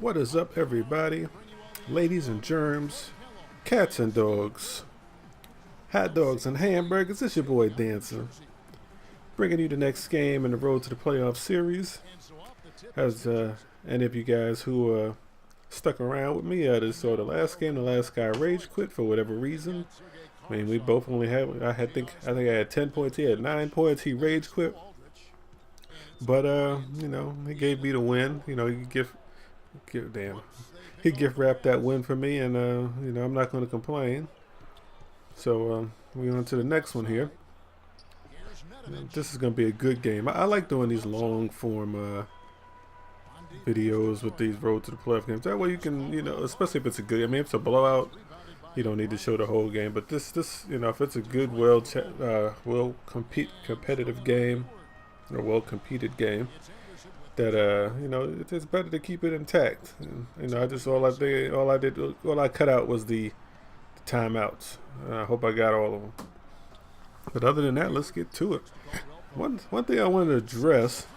What is up, everybody? Ladies and germs, cats and dogs, hot dogs and hamburgers. It's your boy Dancer, bringing you the next game in the Road to the Playoff series. As any of you guys who stuck around with me, this saw the last game. The last guy rage quit for whatever reason. I mean, we both only had. I think I had 10 points. He had 9 points. He rage quit, but he gave me the win. He damn. He gift wrapped that win for me, and I'm not going to complain. So we're on to the next one here. This is going to be a good game. I like doing these long form videos with these Road to the Playoff games. That way you can, especially if it's a good. I mean, if it's a blowout, you don't need to show the whole game. But this, if it's a good, competitive game, or well competed game, that it's better to keep it intact. And, I just all I cut out was the timeouts. I hope I got all of them. But other than that, let's get to it. One thing I wanted to address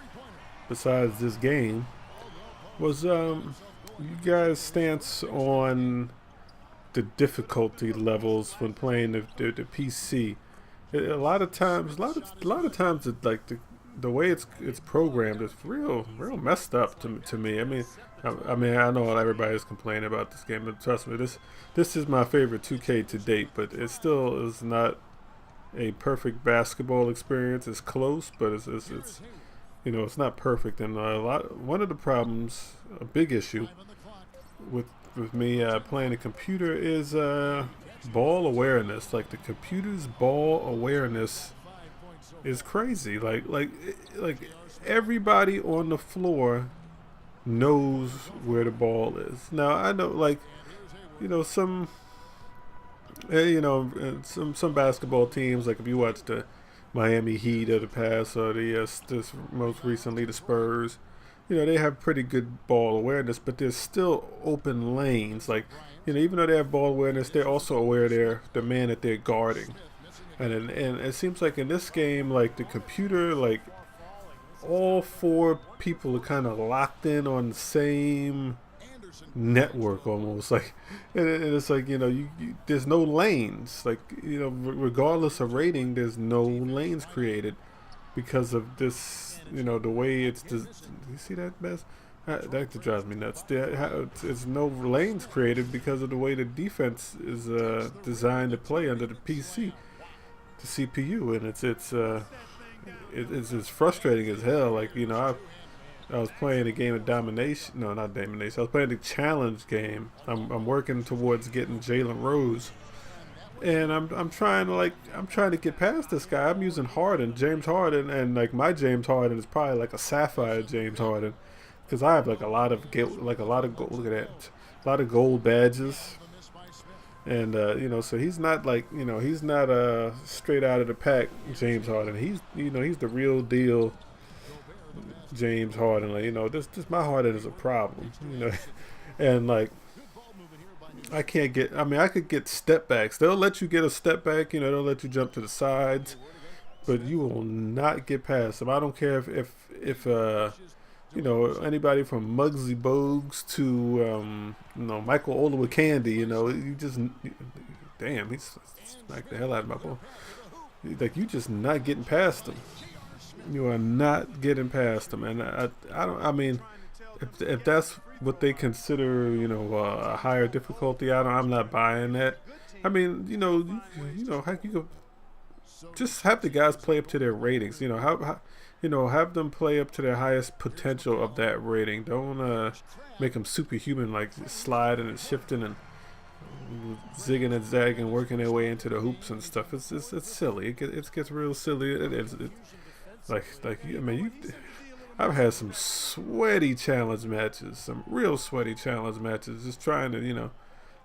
besides this game was you guys' stance on the difficulty levels when playing the PC. A lot of times, the way it's programmed is real messed up to me. I mean, I know everybody's complaining about this game, but trust me, this is my favorite 2K to date. But it still is not a perfect basketball experience. It's close, but it's not perfect. And one of the problems, a big issue with me playing a computer is ball awareness. Like the computer's ball awareness is crazy. Like everybody on the floor knows where the ball is. Now I know, some basketball teams, like if you watch the Miami Heat of the past, or this most recently the Spurs, they have pretty good ball awareness, but there's still open lanes. Like, even though they have ball awareness, they're also aware they're the man that they're guarding. And it seems like in this game, like the computer, like all 4 people are kind of locked in on the same network almost. Like, and it's like, there's no lanes. Like, regardless of rating, there's no lanes created because of this, the way it's you see that mess? That drives me nuts. There's no lanes created because of the way the defense is designed to play under the PC. The CPU, and it's frustrating as hell. Like, I was playing a game of domination. No, not domination. I was playing the challenge game. I'm working towards getting Jalen Rose, and I'm trying to get past this guy. I'm using James Harden, and like my James Harden is probably like a sapphire James Harden, because I have like a lot of gold. Look at that, a lot of gold badges. And so he's not he's not straight out of the pack James Harden. He's he's the real deal James Harden. Like, this my Harden is a problem. And like I could get step backs. They'll let you get a step back. They'll let you jump to the sides, but you will not get past them. I don't care if anybody from Muggsy Bogues to Michael Olowokandi, you just damn, he's smacked the hell out of my ball. Like, you just not getting past them. You are not getting past them, and I mean, if that's what they consider, a higher difficulty, I'm not buying that. I mean, how you go, just have the guys play up to their ratings. Have them play up to their highest potential of that rating. Don't make them superhuman, like sliding and shifting and zigging and zagging, working their way into the hoops and stuff. It's silly. It gets real silly. I've had some sweaty challenge matches, some real sweaty challenge matches, just trying to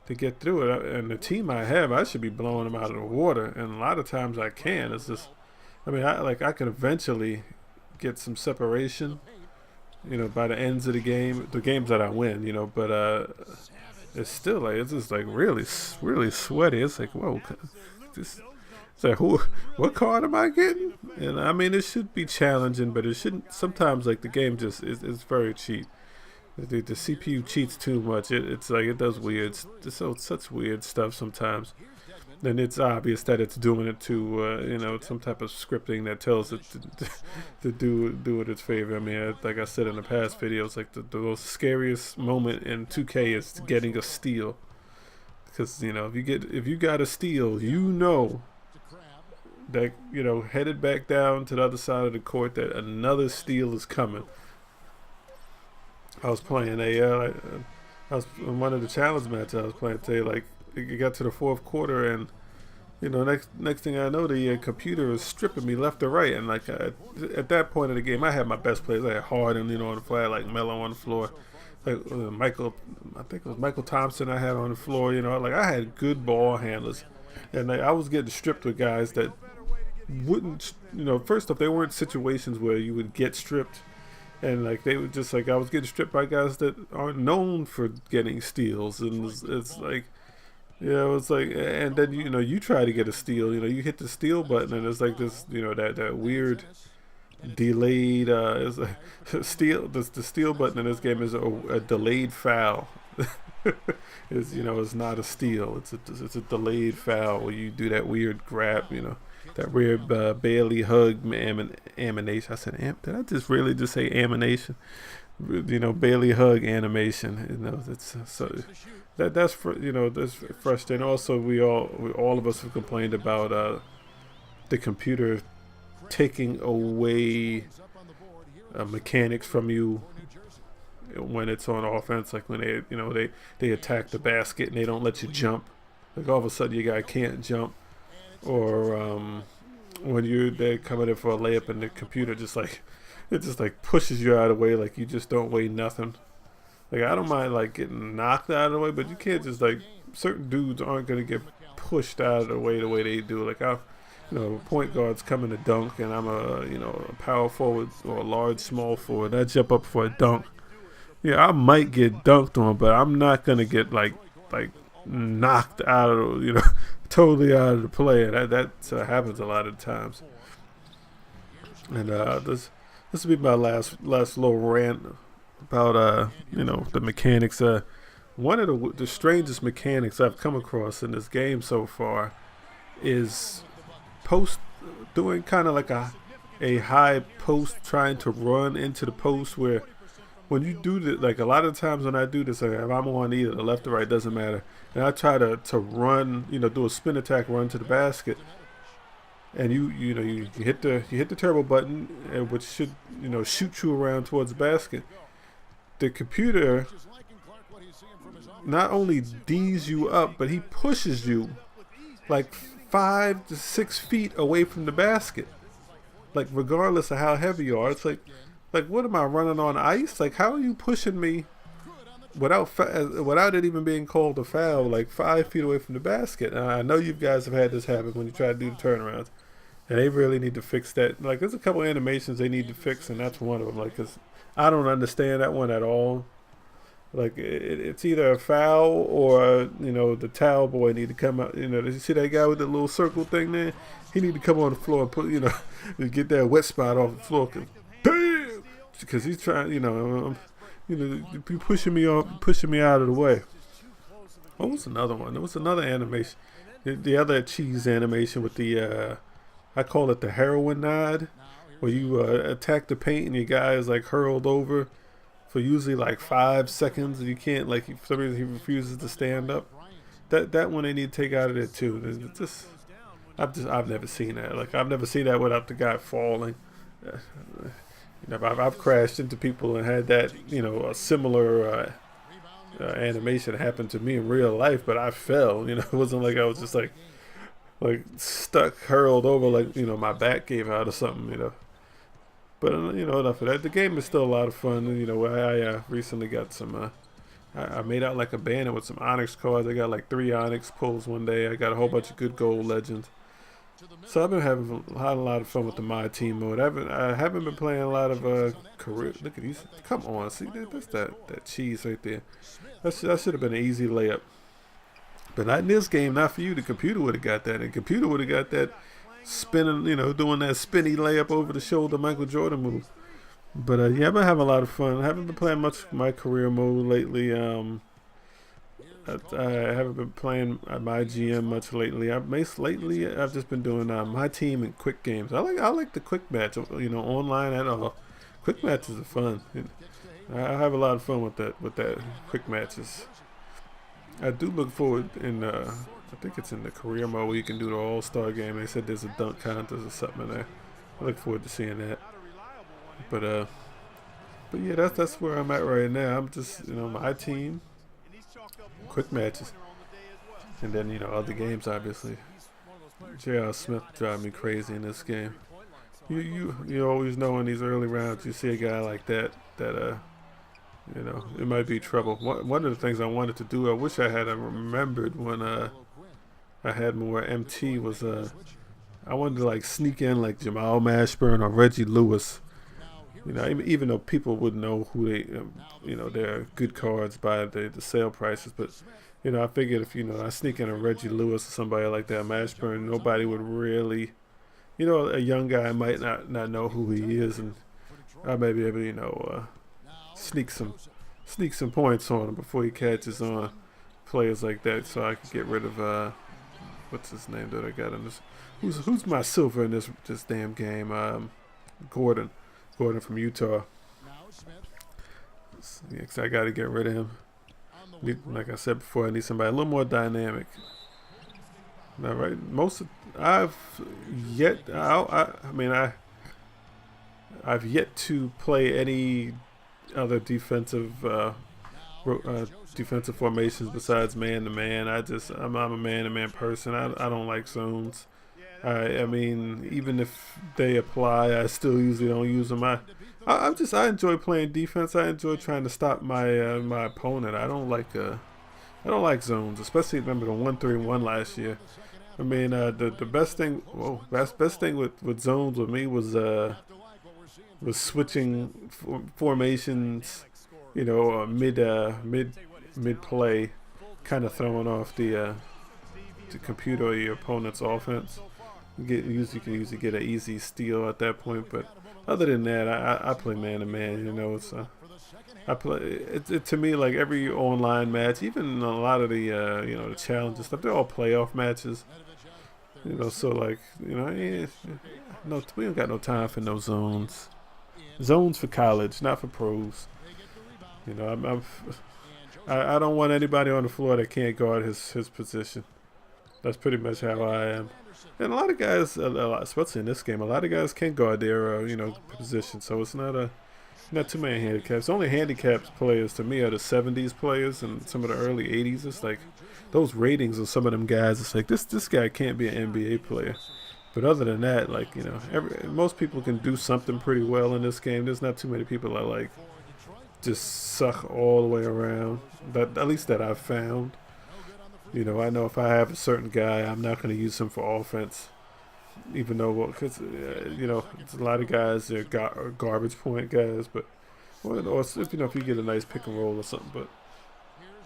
to get through it. And the team I have, I should be blowing them out of the water, and a lot of times I can. It's just, I can eventually get some separation, by the ends of the games that I win, but it's still it's just really sweaty. It's like, whoa, it's like, what card am I getting? And I mean, it should be challenging, but it shouldn't. Sometimes, like, the game just is very cheap. The CPU cheats too much. It's like it does weird, such weird stuff sometimes. Then it's obvious that it's doing it to some type of scripting that tells it to do it its favor. I mean, like I said in the past videos, like the most scariest moment in 2K is getting a steal, because if you got a steal, that headed back down to the other side of the court that another steal is coming. I was playing I was in one of the challenge matches I was playing today. Like it got to the fourth quarter, and next thing I know, the computer was stripping me left or right. And like at that point of the game, I had my best players. I had Harden, on the floor, like Melo on the floor, like I think it was Michael Thompson. I had on the floor. Like I had good ball handlers, and I was getting stripped with guys that wouldn't. First off, they weren't situations where you would get stripped. And like they would just like I was getting stripped by guys that aren't known for getting steals, and it's like, it's like, and then you try to get a steal, you hit the steal button, and it's like this, that weird delayed it's like steal. The steal button in this game is a delayed foul. It's not a steal. It's a delayed foul where you do that weird grab, that weird Bailey hug animation. I said, did I just really just say animation? Bailey hug animation. It's so that's frustrating. Also, all of us have complained about the computer taking away mechanics from you when it's on offense. Like when they attack the basket and they don't let you jump. Like all of a sudden your guy can't jump. Or when they're coming in for a layup and the computer just pushes you out of the way, like you just don't weigh nothing. Like I don't mind like getting knocked out of the way, but you can't just like certain dudes aren't gonna get pushed out of the way they do. Like point guard's coming to dunk, and I'm a power forward or a large small forward. I jump up for a dunk. Yeah, I might get dunked on, but I'm not gonna get like knocked out of totally out of the play, and that happens a lot of times. And this will be my last little rant about the mechanics. One of the strangest mechanics I've come across in this game so far is doing kind of like a high post, trying to run into the post, where when you do this, like a lot of times when I do this, like if I'm on either the left or right, doesn't matter, and I try to run, do a spin attack, run to the basket, and you hit the turbo button, which should shoot you around towards the basket. The computer not only D's you up, but he pushes you like 5 to 6 feet away from the basket, like regardless of how heavy you are. It's like what am I running on ice? Like how are you pushing me without it even being called a foul, like 5 feet away from the basket? And I know you guys have had this happen when you try to do the turnarounds, and they really need to fix that. Like there's a couple animations they need to fix, and that's one of them. Like, 'cause I don't understand that one at all. Like it's either a foul or the towel boy need to come out. You see that guy with the little circle thing there? He need to come on the floor and put and get that wet spot off the floor. Damn, because he's trying. You pushing me out of the way. What was another one? There was another animation, the other cheese animation with the I call it the heroin nod, where you attack the paint and your guy is like hurled over for usually like 5 seconds, and you can't, like, for some reason he refuses to stand up. That one they need to take out of there too. I've never seen that. Like I've never seen that without the guy falling. I've crashed into people and had that a similar animation happen to me in real life, but I fell. It wasn't like I was just like stuck, hurled over, like my back gave out or something. But enough of that. The game is still a lot of fun. I recently got some. I made out like a bandit with some Onyx cards. I got like 3 Onyx pulls one day. I got a whole bunch of good gold legends. So I've been having a lot of fun with the My Team mode. I haven't been playing a lot of career. Look at these. Come on, see that's that cheese right there. That should have been an easy layup. But not in this game. Not for you. The computer would have got that. The computer would have got that spinning. Doing that spinny layup over the shoulder Michael Jordan move. But yeah, I've been having a lot of fun. I haven't been playing much my career mode lately. I haven't been playing my GM much lately. I've just been doing my team and quick games. I like the quick match. Online at all. Quick matches are fun. I have a lot of fun with that quick matches. I do look forward I think it's in the career mode where you can do the All Star game. They said there's a dunk contest or something in there. I look forward to seeing that. But but yeah, that's where I'm at right now. I'm just my team, quick matches, and then other games obviously. J.R. Smith drive me crazy in this game. You always know in these early rounds you see a guy like that it might be trouble. One of the things I wanted to do, I wish I had remembered when I had more MT was I wanted to like sneak in like Jamal Mashburn or Reggie Lewis. Even though people would know who they're good cards by the sale prices, but I figured if I sneak in a Reggie Lewis or somebody like that, Mashburn, nobody would really, a young guy might not know who he is, and I may be able to, sneak some sneak some points on him before he catches on players like that, so I can get rid of what's his name that I got in this. Who's my silver in this damn game? Gordon. Gordon from Utah. Yeah, 'cause I got to get rid of him. Like I said before, I need somebody a little more dynamic. All right, I've yet. I mean, I've yet to play any other defensive formations besides man to man. I'm a man to man person. I don't like zones. I mean, even if they apply, I still usually don't use them. I enjoy playing defense. I enjoy trying to stop my opponent. I don't like zones, especially remember the 1-3-1 last year. I mean, the best thing, best thing with zones with me was switching formations, mid play, kind of throwing off the computer or your opponent's offense. You can usually get an easy steal at that point, but other than that, I play man to man. I play to me like every online match, even a lot of the challenges stuff. They're all playoff matches. So like no, we don't got no time for no zones. Zones for college, not for pros. I don't want anybody on the floor that can't guard his position. That's pretty much how I am. And a lot of guys, especially in this game, a lot of guys can guard their position. So it's not too many handicaps. The only handicaps players to me are the '70s players and some of the early '80s. It's like those ratings of some of them guys. It's like this guy can't be an NBA player. But other than that, like most people can do something pretty well in this game. There's not too many people that like just suck all the way around. That at least that I've found. I know if I have a certain guy, I'm not going to use him for offense, even though because it's a lot of guys they're garbage point guys, but or if you get a nice pick and roll or something, but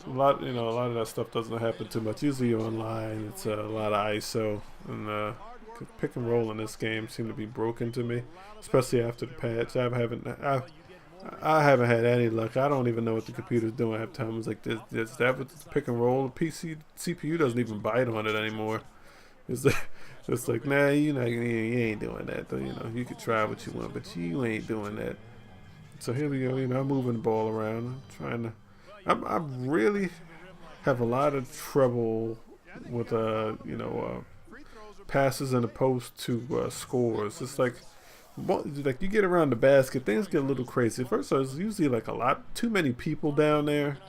a lot of that stuff doesn't happen too much. Usually you're online, it's a lot of ISO and pick and roll in this game seem to be broken to me, especially after the patch. I haven't had any luck. I don't even know what the computer's doing half time. It's like this that with the pick and roll. The PC CPU doesn't even bite on it anymore. It's like nah, you ain't doing that. Though, you can try what you want, but you ain't doing that. So here we go. I'm moving the ball around, I really have a lot of trouble with passes in the post to scores. It's like you get around the basket, things get a little crazy. First, there's usually like too many people down there.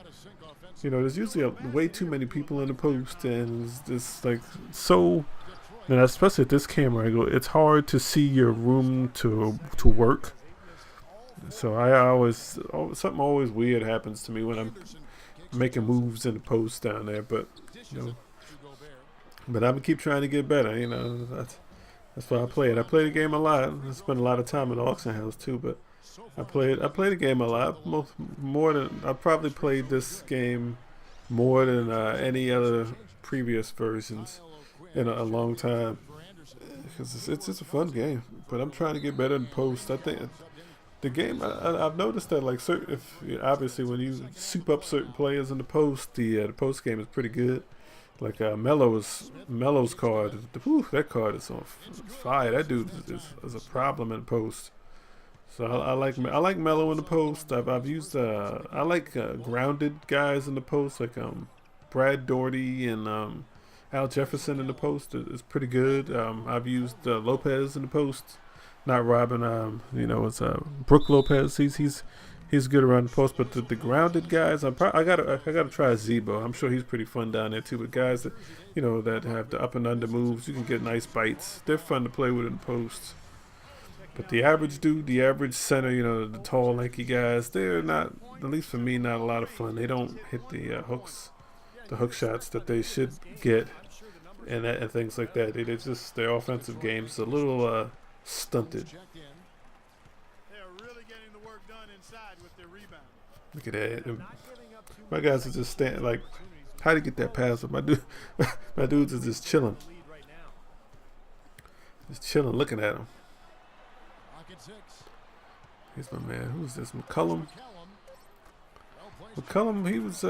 There's usually way too many people in the post, and it's just like so. And especially at this camera angle, it's hard to see your room to work. So something always weird happens to me when I'm making moves in the post down there. But but I'm gonna keep trying to get better. That's why I play it. I play the game a lot. I spend a lot of time in the auction house too, but I play the game a lot. More than I probably played this game more than any other previous versions in a long time. Because it's just a fun game. But I'm trying to get better in post. I think the game. I've noticed that like certain, if obviously when you soup up certain players in the post, the post game is pretty good. Like Melo's card. Whew, that card is on fire. That dude is a problem in post. So I like Melo in the post. I've used I like grounded guys in the post like Brad Daugherty and Al Jefferson in the post is pretty good. I've used Lopez in the post, not Robin. It's Brooke Lopez. He's good around the post, but the grounded guys, I gotta try Zebo. I'm sure he's pretty fun down there too. But guys that that have the up and under moves, you can get nice bites. They're fun to play with in the post. But the average dude, the average center, the tall, lanky guys, they're not, at least for me, not a lot of fun. They don't hit the hooks, the hook shots that they should get, and things like that. They just their offensive game's a little stunted. Look at that. My guys are just standing like, how to get that pass up? My dudes are just chilling, looking at him. Here's my man. Who's this? McCollum. He was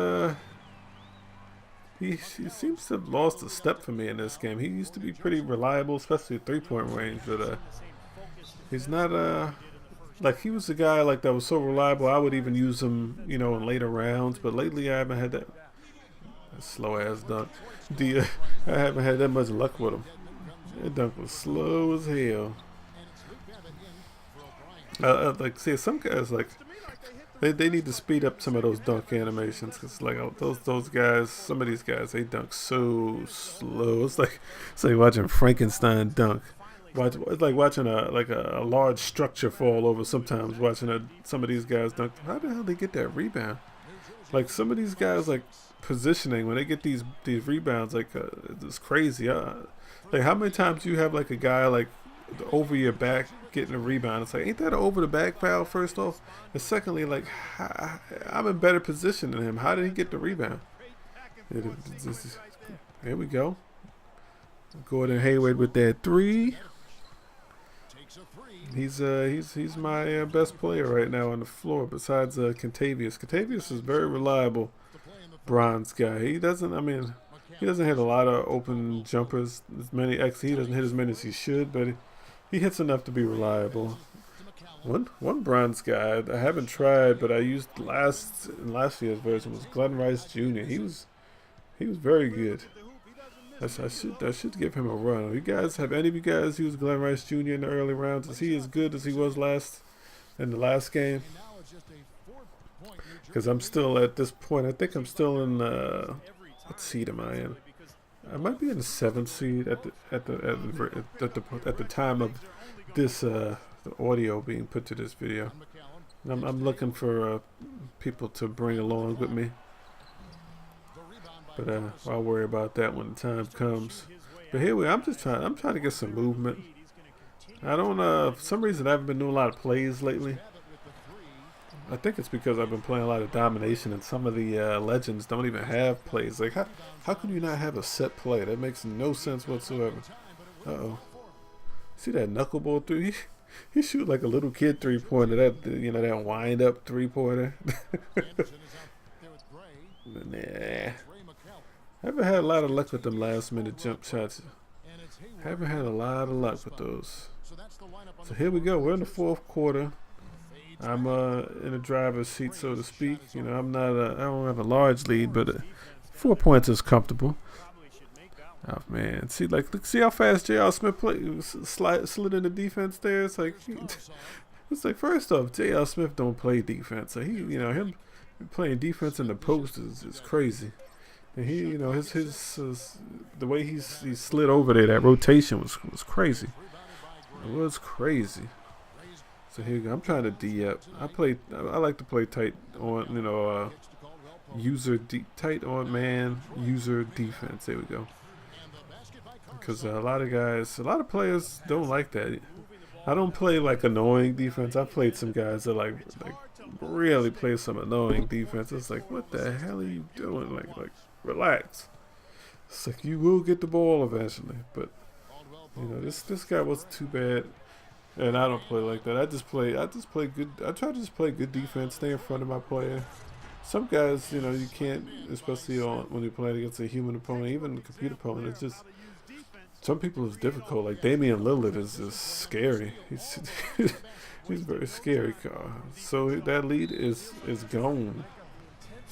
he seems to have lost a step for me in this game. He used to be pretty reliable, especially at 3-point range, but he's not like he was a guy like that was so reliable. I would even use him, in later rounds. But lately, I haven't had that slow ass dunk. I haven't had that much luck with him. That dunk was slow as hell. See, some guys like they need to speed up some of those dunk animations because like those guys, some of these guys, they dunk so slow. It's like watching Frankenstein dunk. It's like watching a large structure fall over. Sometimes watching some of these guys dunk. How the hell they get that rebound? Like some of these guys, like positioning when they get these rebounds, like it's crazy. Like how many times do you have like a guy like over your back getting a rebound? It's like, ain't that an over the back foul first off? And secondly, like I'm in better position than him. How did he get the rebound? Here we go. Gordon Hayward with that three. He's my best player right now on the floor besides Kentavious. Kentavious is very reliable bronze guy. He doesn't hit a lot of open jumpers. He doesn't hit as many as he should, but he hits enough to be reliable. One bronze guy I haven't tried, but I used in last year's version was Glenn Rice Jr. He was very good. I should give him a run. Have any of you guys used Glenn Rice Jr. in the early rounds? Is he as good as he was in the last game? Because I'm still at this point. I think I'm still in. What seed am I in? I might be in the 7th seed at the time of this the audio being put to this video. I'm looking for people to bring along with me. But I'll worry about that when the time comes. But here I'm trying to get some movement. I don't for some reason I haven't been doing a lot of plays lately. I think it's because I've been playing a lot of domination, and some of the legends don't even have plays. Like how can you not have a set play? That makes no sense whatsoever. See that knuckleball through? He shoot like a little kid 3-pointer. That wind up 3-pointer. Nah. I haven't had a lot of luck with them last minute jump shots. Haven't had a lot of luck with those. So here we go. We're in the 4th quarter. I'm in a driver's seat, so to speak. I'm not. I don't have a large lead, but 4 points is comfortable. Oh man, see how fast J.R. Smith slid into defense there. It's like first off, J.R. Smith don't play defense. So him playing defense in the post is crazy. And he, his the way he slid over there, that rotation was crazy. It was crazy. So here you go. I'm trying to D-up. I like to play tight on, tight on man, user defense. There we go. Because a lot of players don't like that. I don't play like annoying defense. I've played some guys that like really play some annoying defense. It's like, what the hell are you doing? Like relax. It's like you will get the ball eventually. But this guy wasn't too bad. And I don't play like that. I just play good. I try to just play good defense, stay in front of my player. Some guys, you know, you can't, especially when you're playing against a human opponent, even a computer opponent. It's just some people it's difficult. Like Damian Lillard is just scary. He's he's very scary. So that lead is gone.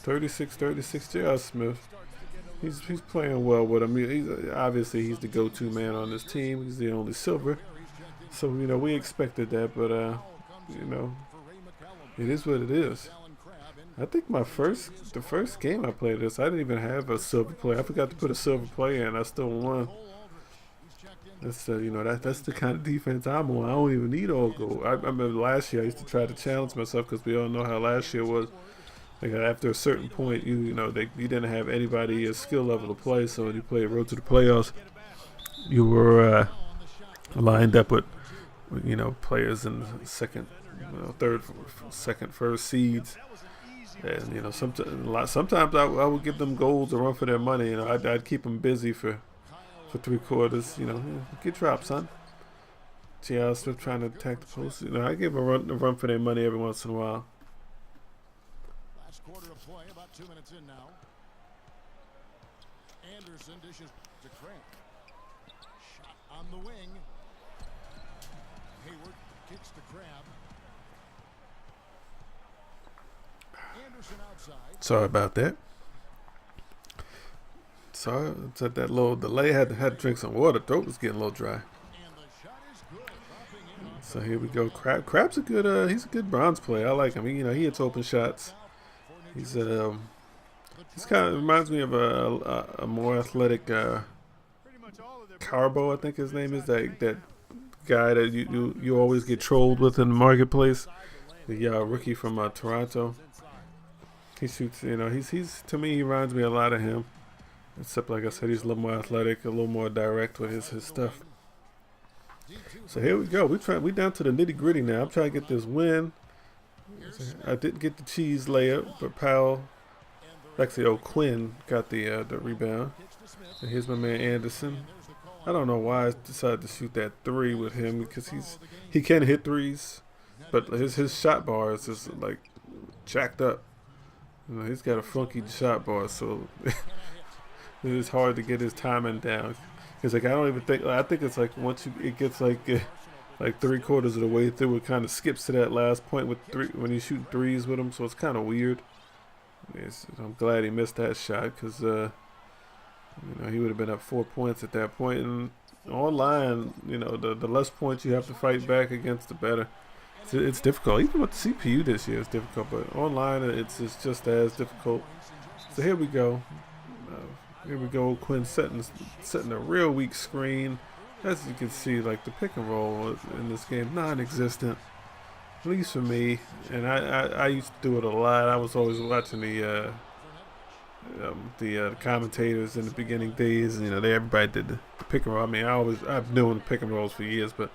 36-36. J.R. Smith. He's playing well with him. Obviously he's the go-to man on this team. He's the only silver. So you know we expected that, but you know it is what it is. I think the first game I played this, I didn't even have a silver player. I forgot to put a silver player in. I still won. That's you know that's the kind of defense I'm on. I don't even need all gold. I remember last year I used to try to challenge myself because we all know how last year was. Like after a certain point, you didn't have anybody at skill level to play. So when you played road to the playoffs, you were lined up with players in second, third, second, first seeds. And sometimes I would give them goals to run for their money. You know, I'd keep them busy for 3 quarters. You know, get dropped, son. J.R. Smith trying to attack the post. You know, I give them a run for their money every once in a while. Last quarter of play, about 2 minutes in now. Anderson dishes to Cramp. Shot on the wing. Hayward kicks to Crab. Anderson outside. Sorry about that. Sorry, it's at that little delay. Had to drink some water. Throat was getting a little dry. So here we go. Crab's a good. He's a good bronze player. I like him. He hits open shots. He's kind of reminds me of a more athletic Carbo, I think his name is, that guy that you always get trolled with in the marketplace. The rookie from Toronto. He shoots. He's to me he reminds me a lot of him. Except, like I said, he's a little more athletic, a little more direct with his stuff. So here we go. We down to the nitty gritty now. I'm trying to get this win. I didn't get the cheese layup, but Quinn got the rebound. And here's my man Anderson. I don't know why I decided to shoot that 3 with him because he can hit threes, but his shot bar is just like jacked up. He's got a funky shot bar, so it's hard to get his timing down. It's like I think it's like once it gets like 3 quarters of the way through, it kind of skips to that last point with when you shoot threes with him, so it's kind of weird. I'm glad he missed that shot because he would have been up 4 points at that point. And online, the less points you have to fight back against, the better. It's difficult. Even with the CPU this year, it's difficult, but online it's just as difficult. So here we go. Quinn setting a real weak screen. As you can see, like the pick and roll in this game, non-existent, at least for me. And I used to do it a lot. I was always watching the commentators in the beginning days. Everybody did the pick and roll. I mean, I've known pick and rolls for years, but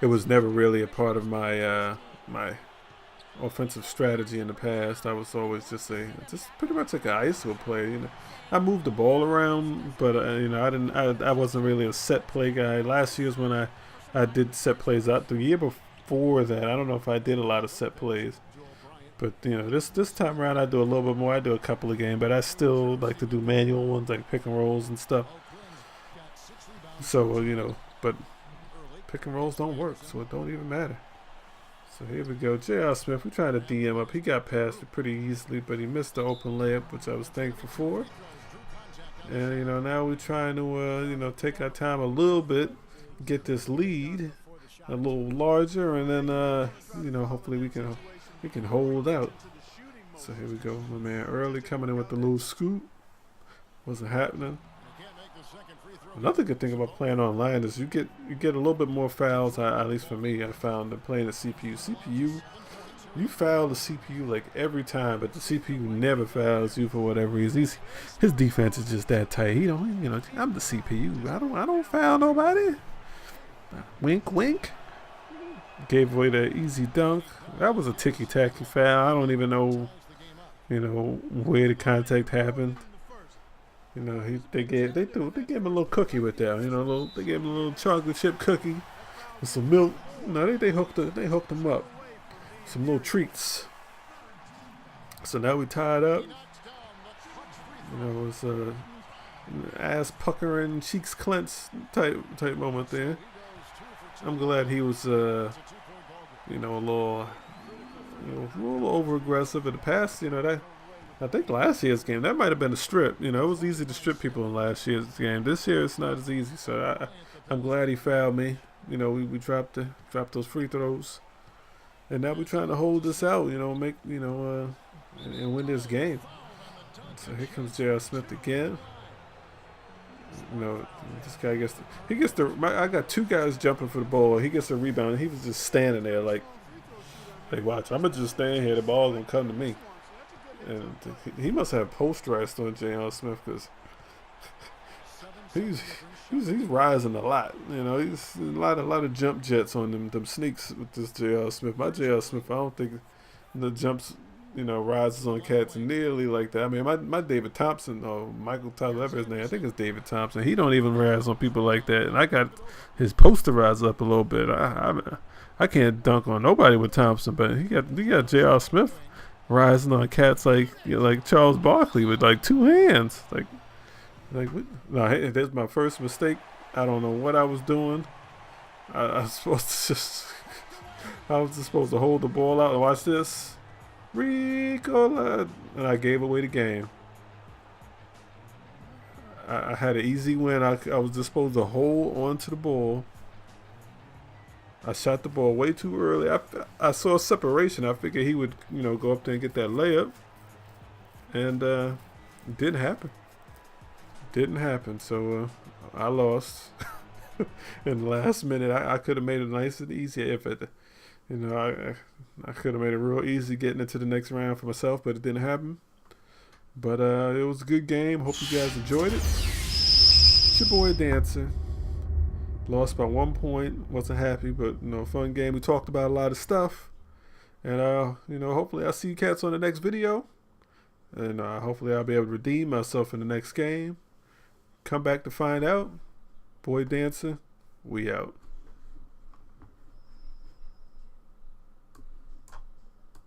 it was never really a part of my my offensive strategy in the past. I was always just pretty much like an ISO player. I moved the ball around, but I wasn't really a set play guy. Last year's when I did set plays out. The year before that, I don't know if I did a lot of set plays. But this time around I do a little bit more. I do a couple of games, but I still like to do manual ones like pick and rolls and stuff. So but pick and rolls don't work, so it don't even matter. So here we go. J.R. Smith, we tried to DM up. He got past it pretty easily, but he missed the open layup, which I was thankful for. And, now we're trying to, take our time a little bit, get this lead a little larger, and then, hopefully we can hold out. So here we go. My man Early coming in with the little scoop. Wasn't happening. Another good thing about playing online is you get a little bit more fouls. At least for me, I found that playing the CPU, you foul the CPU like every time, but the CPU never fouls you for whatever reason. His defense is just that tight. I'm the CPU. I don't foul nobody. Wink, wink. Gave away the easy dunk. That was a ticky-tacky foul. I don't even know, where the contact happened. They gave him a little cookie with that. They gave him a little chocolate chip cookie. with some milk. No, they hooked him up. Some little treats. So now we tied up. You know, it was ass puckering, cheeks clenched type moment there. I'm glad he was you know, a little over aggressive in the past. You know, that I think last year's game that might have been a strip. You know, it was easy to strip people in last year's game. This year it's not as easy. So I'm glad he fouled me. You know, we dropped those free throws, and now we're trying to hold this out. You know, make and win this game. So here comes J.R. Smith again. You know, this guy I got two guys jumping for the ball. He gets the rebound, and he was just standing there like watch. I'm gonna just stand here. The ball's gonna come to me. And he must have post rest on J.R. Smith because he's rising a lot. You know, he's a lot of jump jets on them sneaks with this J.R. Smith. My J.R. Smith, I don't think the jumps, you know, rises on cats nearly like that. I mean, my David Thompson or Michael Tyler, whatever his name, I think it's David Thompson. He don't even rise on people like that. And I got his poster rise up a little bit. I can't dunk on nobody with Thompson, but he got J.R. Smith rising on cats like Charles Barkley with like two hands. No, that's my first mistake. I don't know what I was doing. I was supposed to just I was just supposed to hold the ball out and watch this. Ricola, and I gave away the game. I had an easy win. I was just supposed to hold on to the ball. I shot the ball way too early. I saw a separation. I figured he would, you know, go up there and get that layup. And it didn't happen. So I lost. In the last minute, I could have made it nice and easy if it, you know, I could have made it real easy getting into the next round for myself, but it didn't happen. But it was a good game. Hope you guys enjoyed it. It's your boy Dancer. Lost by 1 point. Wasn't happy, but you know, fun game. We talked about a lot of stuff, and you know, hopefully I'll see you cats on the next video, and hopefully I'll be able to redeem myself in the next game. Come back to find out. Boy Dancer, we out.